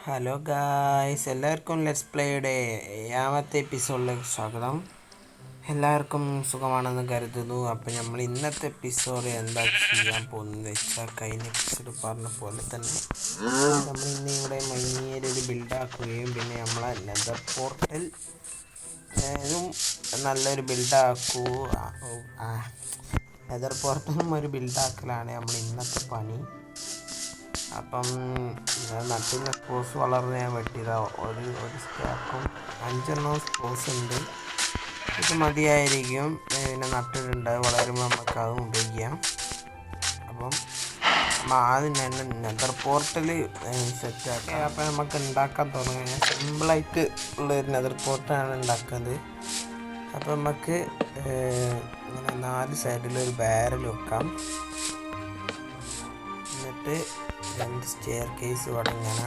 Hello guys, എല്ലാവർക്കും let's പ്ലേയുടെ 7ാമത്തെ എപ്പിസോഡിലേക്ക് സ്വാഗതം. എല്ലാവർക്കും സുഖമാണെന്ന് കരുതുന്നു. അപ്പോൾ നമ്മൾ ഇന്നത്തെ എപ്പിസോഡ് എന്താ ചെയ്യാൻ പോകുന്നത് വെച്ചാൽ കഴിഞ്ഞ എപ്പിസോഡ് പറഞ്ഞ പോലെ തന്നെ നമ്മൾ ഇന്ന് ഇവിടെ മൈനിയൊരു ബിൽഡാക്കുകയും പിന്നെ നമ്മളെ നെതർ പോർട്ടൽ നല്ലൊരു ബിൽഡാക്കൂ നെതർ പോർട്ടലും ഒരു ബിൽഡാക്കലാണ് നമ്മൾ ഇന്നത്തെ പണി. അപ്പം നട്ടിൻ്റെ സ്പോസ് വളർന്ന് ഞാൻ വെട്ടിയതാ. ഒരു സ്റ്റാക്കും 5 സ്പോസ് ഉണ്ട്. ഇത് മതിയായിരിക്കും. പിന്നെ നട്ടിട്ടുണ്ട്, വളരുമ്പോൾ നമുക്ക് അതും ഉപയോഗിക്കാം. അപ്പം ആദ്യം തന്നെ നെതർ പോർട്ടൽ സെറ്റാക്കാം. അപ്പം നമുക്ക് ഉണ്ടാക്കാൻ തുടങ്ങാം. സിമ്പിളായിട്ട് ഉള്ളൊരു നെതർ പോർട്ടലാണ് ഉണ്ടാക്കുന്നത്. അപ്പം നമുക്ക് ഇങ്ങനെ 4 സൈഡിലൊരു ബാരൽ വെക്കാം. എന്നിട്ട് 2 സ്റ്റെയർ കേസ് ഇവിടെ ഇങ്ങനെയല്ല,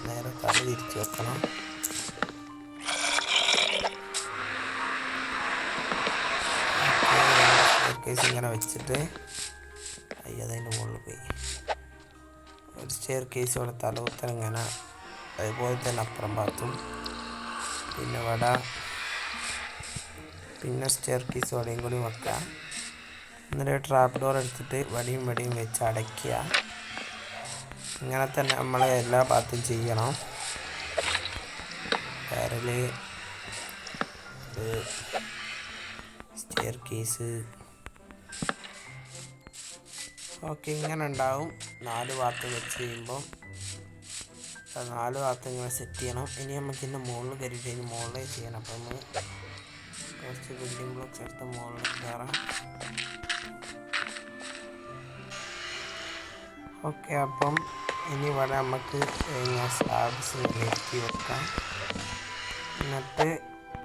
നേരെ തല തിരിച്ച് വെക്കണം. സ്റ്റെയർ കേസ് ഇങ്ങനെ വെച്ചിട്ട് അതിൻ്റെ മുകളിൽ പോയി ഒരു സ്റ്റെയർ കേസ് ഇവിടെ തലകുത്തൻ ഇങ്ങനെ, അതുപോലെ തന്നെ അപ്പുറം ഭാഗത്തും പിന്നെ ഇവിടെ പിന്നെ സ്റ്റെയർ കേസ് ഇവിടെയും കൂടി വെക്കാം. എന്നിട്ട് ട്രാപ്പ് ഡോർ എടുത്തിട്ട് വടിയും വെച്ച് അടയ്ക്കുക. ഇങ്ങനെ തന്നെ നമ്മൾ എല്ലാ ഭാഗത്തും ചെയ്യണം. ബാരൽ, സ്റ്റെയർ കേസ്, ഓക്കെ ഇങ്ങനെ ഉണ്ടാവും. 4 ഭാഗത്ത് വെച്ച് ചെയ്യുമ്പം 4 ഭാഗത്ത് ഇങ്ങനെ സെറ്റ് ചെയ്യണം. ഇനി നമുക്ക് ഇതിൻ്റെ മുകളിൽ കയറിയിട്ട് ഇനി മുകളിൽ ചെയ്യണം. അപ്പം നമ്മൾ കുറച്ച് ബിൽഡിംഗ് ബ്ലോക്സ് എടുത്ത് മുകളിൽ കയറാം. ഓക്കെ, അപ്പം ഇനി ഇവിടെ നമുക്ക് സ്ലാബ്സ് നിർത്തി വെക്കാം. എന്നിട്ട്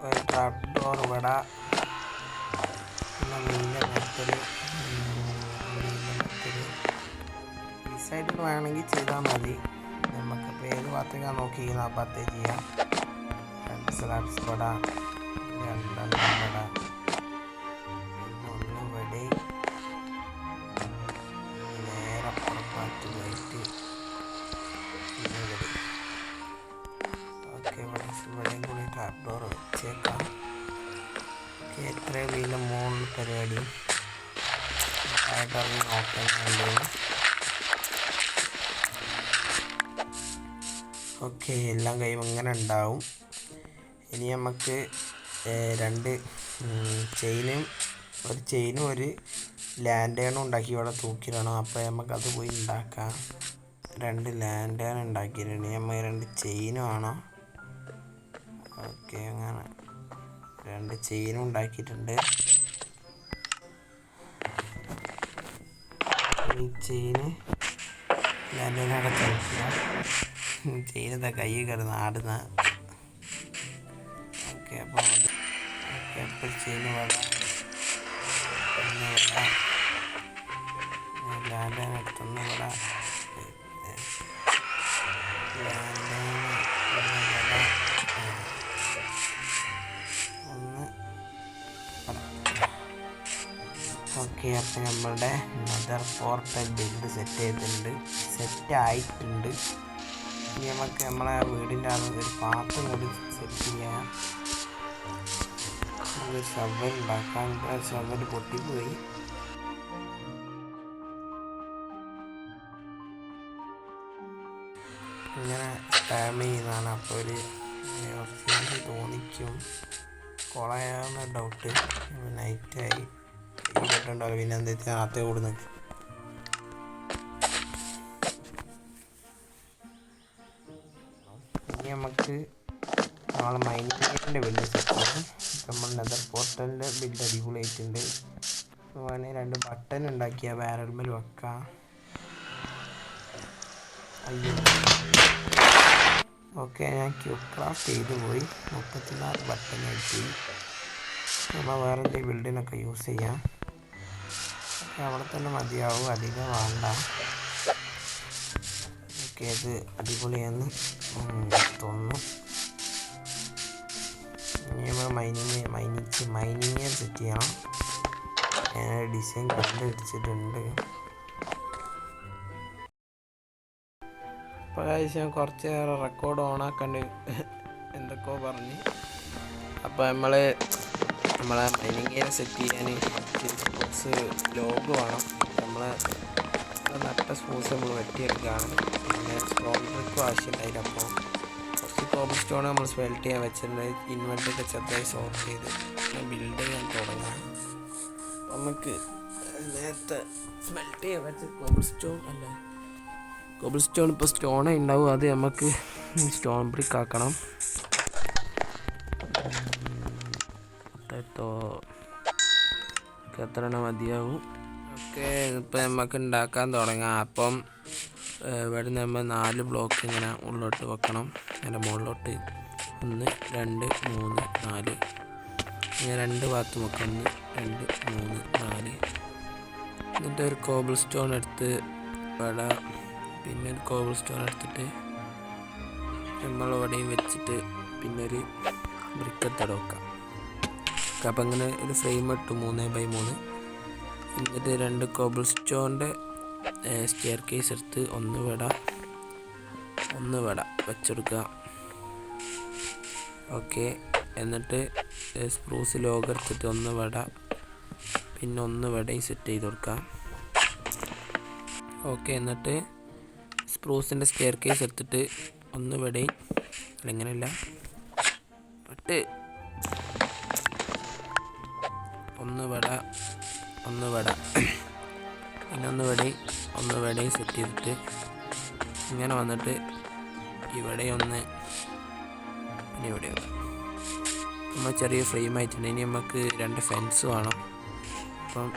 ഒരു ട്രാപ്പ് ഡോർ ഇവിടെ നീല മെറ്റൽ ഈ സൈഡിൽ വേണമെങ്കിൽ ചെയ്താൽ മതി. നമുക്കിപ്പോൾ ഏത് ഭാഗത്തേക്കാണ് നോക്കിയിരിക്കുന്നത് ആ ഭാഗത്തേക്ക് ചെയ്യാം. 2 സ്ലാബ്സ് ഇവിടെ, 2 ഇവിടെ, ഒന്ന് ഇവിടെ, ഇവിടെയും കൂടി ട്രാപ്പ് ഡോർ വെച്ചേക്കാം. എത്രയും വലിയ മുകളിൽ പരിപാടി ആയിട്ടിറങ്ങി നോക്കുന്നുണ്ട്. ഓക്കെ, എല്ലാം കഴിയുമ്പോൾ ഇങ്ങനെ ഉണ്ടാവും. ഇനി നമുക്ക് 2 ചെയിനും ഒരു ലാൻഡേണും ഉണ്ടാക്കി ഇവിടെ തൂക്കിയിടണം. അപ്പോൾ നമുക്കത് പോയി ഉണ്ടാക്കാം. 2 ലാൻഡേൺ ഉണ്ടാക്കിയിട്ടുണ്ട്. നമ്മൾ 2 ചെയിനും ആണോ? ഓക്കെ, അങ്ങനെ 2 ചെയിനും ഉണ്ടാക്കിയിട്ടുണ്ട്. ഈ ചെയിന് ലാൻഡേണവിടെ കളിക്കുക. ചെയിനത്തെ കൈ കിടന്ന് ആടുന്ന. ഓക്കെ, അപ്പോൾ എപ്പോൾ ചെയിന് വേണം ലാൻഡേൺ എടുത്തൊന്ന് ഇവിടെ ഓക്കെ, അപ്പം നമ്മളുടെ നെതർ പോർട്ടൽ ബിൽഡ് സെറ്റ് ആയിട്ടുണ്ട്. ഇനി നമുക്ക് നമ്മളെ വീടിൻ്റെ ഒരു പാത്രം കൂടി സെറ്റ് ചെയ്യാം. ഒരു ഷവൽ ഉണ്ടാക്കാൻ. ഷവൽ പൊട്ടിപ്പോയി. ഇങ്ങനെ സ്പാം ചെയ്യുന്നതാണ്. അപ്പോൾ ഒരു തോന്നിക്കും. കൊളയാവുന്ന ഡൗട്ട്. നൈറ്റായി കേട്ടുണ്ടാവില്ല. പിന്നെ എന്താ വെച്ചാൽ അകത്തേ കൂടെ നിൽക്കും. ഇനി നമുക്ക് നമ്മളെ മൈനിങ്ങിൻ്റെ ബിൽഡ് സെറ്റ് ചെയ്യും. നമ്മൾ നെതർ പോർട്ടലിൻ്റെ ബിൽഡ് അടിപൊളിയായിട്ടുണ്ട്. വേണമെങ്കിൽ 2 ബട്ടൺ ഉണ്ടാക്കിയ ബാരൽമേൽ വെക്കാം. ഓക്കെ, ഞാൻ ക്യൂബ് ക്രാഫ്റ്റ് ചെയ്ത് പോയി. 34 ബട്ടൺ ആയിട്ട് നമ്മൾ വേറെ എന്തെങ്കിലും ബിൽഡിനൊക്കെ യൂസ് ചെയ്യാം. അവിടെ തന്നെ മതിയാവും, അധികം വേണ്ട. ഓക്കെ, അത് അടിപൊളിയാന്ന് തോന്നുന്നു. ഇനി നമ്മൾ മൈനിങ് സെറ്റ് ചെയ്യണം. ഞാൻ ഡിസൈൻ കണ്ടുപിടിച്ചിട്ടുണ്ട്. അപ്പോൾ ഞാൻ കുറച്ച് നേരം റെക്കോർഡ് ഓണാക്കണ്ട് എന്തൊക്കെയോ പറഞ്ഞ്. അപ്പോൾ നമ്മളെ മൈനിങ് ഏരിയ സെറ്റ് ചെയ്യാൻ കുറച്ച് ലോഗ് വേണം. നമ്മളെ നട്ട സ്പൂസ് നമ്മൾ വെട്ടിയെടുക്കുകയാണ്. പിന്നെ സ്റ്റോൺ ബ്രിക്കും ആവശ്യമുണ്ടായില്ല. അപ്പോൾ കുറച്ച് കോബിൾ സ്റ്റോൺ നമ്മൾ സ്മെൽറ്റ് ചെയ്യാൻ വെച്ചിട്ടുണ്ട്. ഇൻവെൻ്ററിയൊക്കെ ചെറുതായി സോർട്ട് ചെയ്ത് ബിൽഡ് ചെയ്യാൻ തുടങ്ങാം. നമുക്ക് നേരത്തെ സ്മെൽറ്റ് ചെയ്യാൻ വെച്ച കോബിൾ സ്റ്റോൺ ഇപ്പോൾ സ്റ്റോണേ ഉണ്ടാവും. അത് നമുക്ക് സ്റ്റോൺ ബ്രിക്ക് ആക്കണം. എത്ര എണ്ണം മതിയാവും? ഓക്കെ, ഇപ്പോൾ നമുക്ക് ഉണ്ടാക്കാൻ തുടങ്ങാം. അപ്പം ഇവിടെ നമ്മൾ 4 ബ്ലോക്ക് ഇങ്ങനെ ഉള്ളോട്ട് വെക്കണം. അതിൻ്റെ മുകളിലോട്ട് 1 2 3 4 ഇങ്ങനെ 2 ഭാഗത്ത് വെക്കണം. 1 2 3 4. എന്നിട്ട് ഒരു കോബിൾ സ്റ്റോൺ എടുത്ത് ഇവിടെ, പിന്നെ ഒരു കോബിൾ സ്റ്റോൺ എടുത്തിട്ട് നമ്മളിവിടെയും വെച്ചിട്ട് പിന്നെ ഒരു ബ്രിക്കത്തട വെക്കാം. അപ്പം അങ്ങനെ ഒരു ഫ്രെയിം ഇട്ടു 3x3. എന്നിട്ട് 2 കോബിൾ സ്റ്റോണിൻ്റെ സ്റ്റെയർ കേസ് എടുത്ത് ഒന്ന് വിട വെച്ചെടുക്കുക. ഓക്കെ, എന്നിട്ട് സ്പ്രൂസ് ലോഗ് എടുത്തിട്ട് ഒന്ന് വിട, പിന്നെ ഒന്ന് വിടയും സെറ്റ് ചെയ്ത് കൊടുക്കാം. ഓക്കെ, എന്നിട്ട് സ്പ്രൂസിൻ്റെ സ്റ്റെയർ കേസ് എടുത്തിട്ട് ഒന്ന് വിടയും, അങ്ങനെയല്ല ഒന്ന് വിട പിന്നെ ഒന്ന് വിടയും സെറ്റ് ചെയ്തിട്ട് ഇങ്ങനെ വന്നിട്ട് ഇവിടെ ഒന്ന്, പിന്നെ ഇവിടെ ഒന്ന്. നമ്മൾ ചെറിയ ഫ്രെയിം ആയിട്ടുണ്ട്. ഇനി നമുക്ക് 2 ഫെൻസ് വേണം. അപ്പം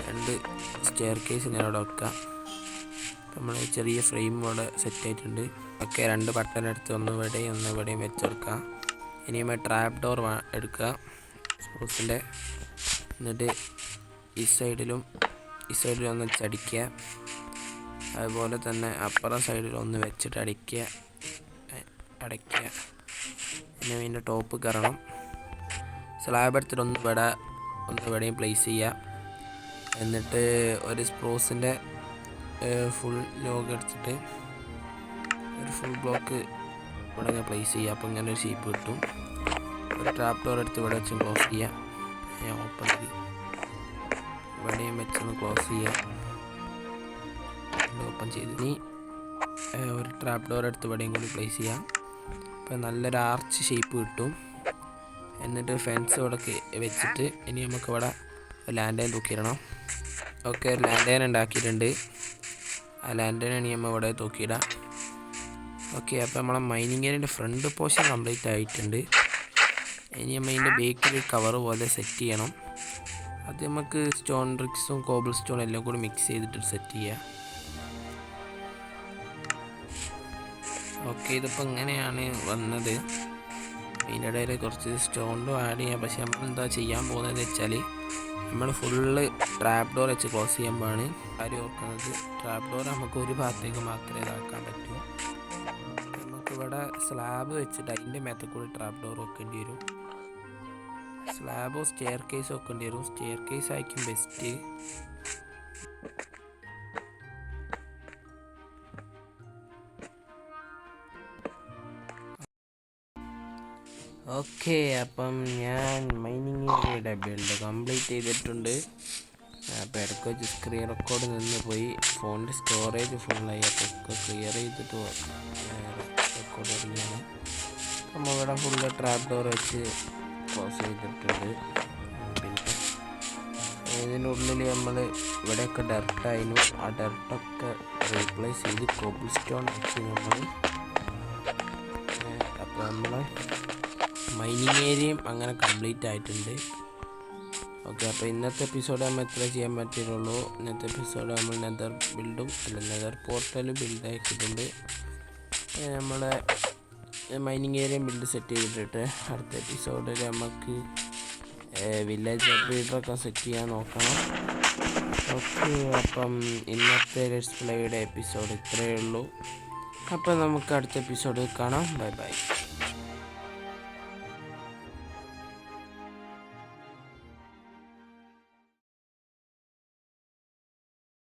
2 സ്റ്റെയർ കേസ് ഇങ്ങനെ അവിടെ വെക്കാം. നമ്മൾ ചെറിയ ഫ്രെയിം ഇവിടെ സെറ്റ് ആയിട്ടുണ്ട്. ഒക്കെ 2 ബട്ടൺ എടുത്ത് ഒന്ന് ഇവിടെയും വെച്ചെടുക്കാം. ഇനി നമ്മൾ ട്രാപ്പ് ഡോർ എടുക്കുക സ്പ്രൂസിൻ്റെ. എന്നിട്ട് ഈ സൈഡിലും ഒന്ന് വെച്ചടിക്കുക. അതുപോലെ തന്നെ അപ്പുറം സൈഡിൽ ഒന്ന് വെച്ചിട്ട് അടയ്ക്കുക. പിന്നെ ഇതിൻ്റെ ടോപ്പ് കയറണം. സ്ലാബ് എടുത്തിട്ട് ഒന്ന് ഇവിടെയും പ്ലേസ് ചെയ്യുക. എന്നിട്ട് ഒരു സ്പ്രൂസിൻ്റെ ഫുൾ ലോഗ് എടുത്തിട്ട് ഒരു ഫുൾ ബ്ലോക്ക് ഇവിടെ പ്ലേസ് ചെയ്യുക. അപ്പോൾ ഇങ്ങനെ ഒരു ഷേപ്പ് കിട്ടും. ഒരു ട്രാപ്പ് ഡോർ എടുത്ത് ഇവിടെ വെച്ച് ക്ലോസ് ചെയ്യുക. ഞാൻ ഓപ്പൺ ചെയ്ത് ഇവിടെയും വെച്ചൊന്ന് ക്ലോസ് ചെയ്യുക. ഓപ്പൺ ചെയ്ത് ഇനി ഒരു ട്രാപ്പ് ഡോർ എടുത്ത് ഇവിടെയും കൂടി പ്ലേസ് ചെയ്യുക. അപ്പോൾ നല്ലൊരു ആർച്ച് ഷേപ്പ് കിട്ടും. എന്നിട്ട് ഫെൻസ് ഇവിടെ വെച്ചിട്ട് ഇനി നമുക്ക് ഇവിടെ ലാൻഡൈൻ തൂക്കിയിടണം. ഓക്കെ, ലാൻഡൈൻ ഉണ്ടാക്കിയിട്ടുണ്ട്. ആ ലാൻഡൈൻ ഇനി നമ്മൾ ഇവിടെ തൂക്കിയിടാം. ഓക്കെ, അപ്പോൾ നമ്മളെ മൈനിങ് ഏരിയൻ്റെ ഫ്രണ്ട് പോർഷൻ കംപ്ലീറ്റ് ആയിട്ടുണ്ട്. ഇനി നമ്മൾ ഇതിൻ്റെ ബേക്കിൽ കവർ പോലെ സെറ്റ് ചെയ്യണം. അത് നമുക്ക് സ്റ്റോൺ ബ്രിക്സും കോബിൾ സ്റ്റോൺ എല്ലാം കൂടി മിക്സ് ചെയ്തിട്ട് സെറ്റ് ചെയ്യാം. ഓക്കെ, ഇതിപ്പോൾ ഇങ്ങനെയാണ് വന്നത്. ഇതിൻ്റെ ഇടയിൽ കുറച്ച് സ്റ്റോണിലും ആഡ് ചെയ്യാം. പക്ഷെ നമ്മൾ എന്താ ചെയ്യാൻ പോകുന്നത് വെച്ചാൽ നമ്മൾ ഫുള്ള് ട്രാപ്പ് ഡോർ വെച്ച് ക്ലോസ് ചെയ്യുമ്പോഴാണ് കാര്യം ഓർക്കുന്നത്. ട്രാപ്പ് ഡോർ നമുക്ക് ഒരു ഭാഗത്തേക്ക് മാത്രമേ ഇതാക്കാൻ പറ്റൂ. നമുക്കിവിടെ സ്ലാബ് വെച്ചിട്ട് അതിൻ്റെ മേത്ത് കൂടി ട്രാപ്പ് ഡോർ വെക്കേണ്ടി വരും. സ്ലാബോ സ്റ്റെയർ കേസ് വെക്കേണ്ടി വരും. സ്റ്റെയർ കേസ് ആയിരിക്കും ബെസ്റ്റ്. ഓക്കെ, അപ്പം ഞാൻ മൈനിങ് ഏരിയയുടെ ബിൽഡ് കംപ്ലീറ്റ് ചെയ്തിട്ടുണ്ട്. അപ്പോൾ ഇടയ്ക്ക് വെച്ച് സ്ക്രീൻ റെക്കോർഡ് നിന്ന് പോയി. ഫോണിൻ്റെ സ്റ്റോറേജ് ഫുള്ളായി. അപ്പോൾ ഒക്കെ ക്ലിയർ ചെയ്തിട്ട് റെക്കോർഡ് തുടങ്ങിയാണ്. നമ്മൾ ഇവിടെ ഫുള്ള് ട്രാപ്പ് ഡോർ വെച്ച് ക്ലോസ് ചെയ്തിട്ടുണ്ട്. പിന്നെ ഇതിനുള്ളിൽ നമ്മൾ ഇവിടെയൊക്കെ ഡർട്ടായിരുന്നു. ആ ഡർട്ടൊക്കെ റീപ്ലേസ് ചെയ്ത് കോബിൾ സ്റ്റോൺ വെച്ച് നമ്മൾ അപ്പോൾ നമ്മളെ മൈനിങ് ഏരിയയും അങ്ങനെ കംപ്ലീറ്റ് ആയിട്ടുണ്ട്. ഓക്കെ, അപ്പോൾ ഇന്നത്തെ എപ്പിസോഡ് നമ്മൾ എത്ര ചെയ്യാൻ പറ്റിയുള്ളൂ. ഇന്നത്തെ എപ്പിസോഡ് നമ്മൾ നെതർ ബിൽഡും നെതർ പോർട്ടലും ബിൽഡ് ആക്കിയിട്ടുണ്ട്. നമ്മളെ മൈനിങ് ഏരിയ ബിൽഡ് സെറ്റ് ചെയ്തിട്ട് അടുത്ത എപ്പിസോഡിൽ നമുക്ക് വില്ലേജ് അപ്ഗ്രേഡറൊക്കെ സെറ്റ് ചെയ്യാൻ നോക്കണം. ഓക്കെ, അപ്പം ഇന്നത്തെ ലെറ്റ്സ് പ്ലേയുടെ എപ്പിസോഡ് ഇത്രയേ ഉള്ളൂ. അപ്പം നമുക്ക് അടുത്ത എപ്പിസോഡ് കാണാം. Bye bye.